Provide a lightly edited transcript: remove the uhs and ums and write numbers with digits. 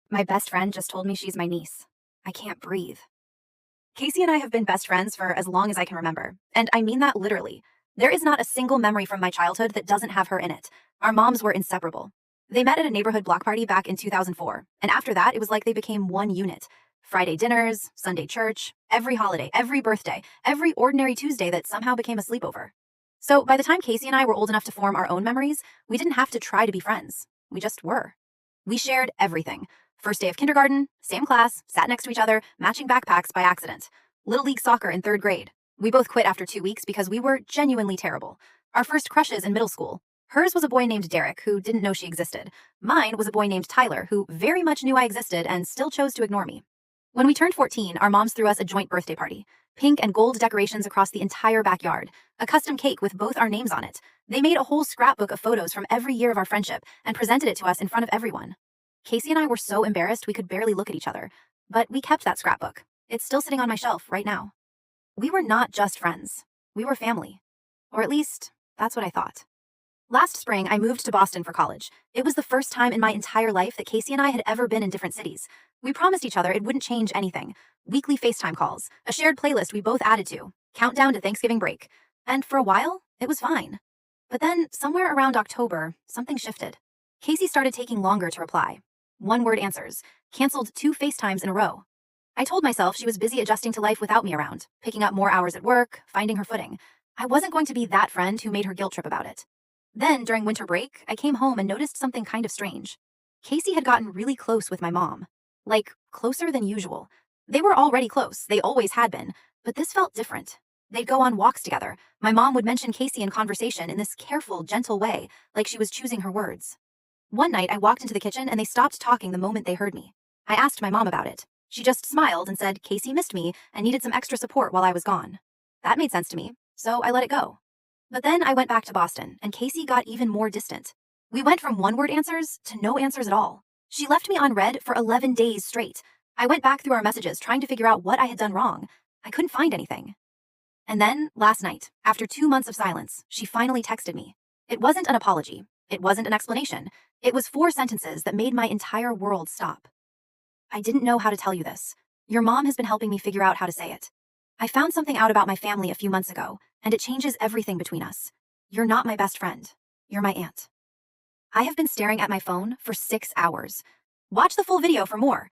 My best friend just told me she's my niece. I can't breathe. Casey and I have been best friends for as long as I can remember, and I mean that literally. There is not a single memory from my childhood that doesn't have her in it. Our moms were inseparable. They met at a neighborhood block party back in 2004, and after that, it was like they became one unit. Friday dinners, Sunday church, every holiday, every birthday, every ordinary Tuesday that somehow became a sleepover. So by the time Casey and I were old enough to form our own memories, we didn't have to try to be friends. We just were. We shared everything. First day of kindergarten, same class, sat next to each other, matching backpacks by accident. Little league soccer in third grade. We both quit after 2 weeks because we were genuinely terrible. Our first crushes in middle school. Hers was a boy named Derek, who didn't know she existed. Mine was a boy named Tyler, who very much knew I existed and still chose to ignore me. When we turned 14, our moms threw us a joint birthday party. Pink and gold decorations across the entire backyard. A custom cake with both our names on it. They made a whole scrapbook of photos from every year of our friendship and presented it to us in front of everyone. Casey and I were so embarrassed we could barely look at each other, but we kept that scrapbook. It's still sitting on my shelf right now. We were not just friends. We were family. Or at least, that's what I thought. Last spring, I moved to Boston for college. It was the first time in my entire life that Casey and I had ever been in different cities. We promised each other it wouldn't change anything. Weekly FaceTime calls, a shared playlist we both added to, countdown to Thanksgiving break. And for a while, it was fine. But then, somewhere around October, something shifted. Casey started taking longer to reply. One-word answers, canceled 2 FaceTimes in a row. I told myself she was busy adjusting to life without me around, picking up more hours at work, finding her footing. I wasn't going to be that friend who made her guilt trip about it. Then, during winter break, I came home and noticed something kind of strange. Casey had gotten really close with my mom. Like, closer than usual. They were already close, they always had been, but this felt different. They'd go on walks together. My mom would mention Casey in conversation in this careful, gentle way, like she was choosing her words. One night, I walked into the kitchen and they stopped talking the moment they heard me. I asked my mom about it. She just smiled and said Casey missed me and needed some extra support while I was gone. That made sense to me, so I let it go. But then I went back to Boston, and Casey got even more distant. We went from one-word answers to no answers at all. She left me on read for 11 days straight. I went back through our messages trying to figure out what I had done wrong. I couldn't find anything. And then, last night, after 2 months of silence, she finally texted me. It wasn't an apology. It wasn't an explanation. It was 4 sentences that made my entire world stop. I didn't know how to tell you this. Your mom has been helping me figure out how to say it. I found something out about my family a few months ago, and it changes everything between us. You're not my best friend. You're my aunt. I have been staring at my phone for 6 hours. Watch the full video for more.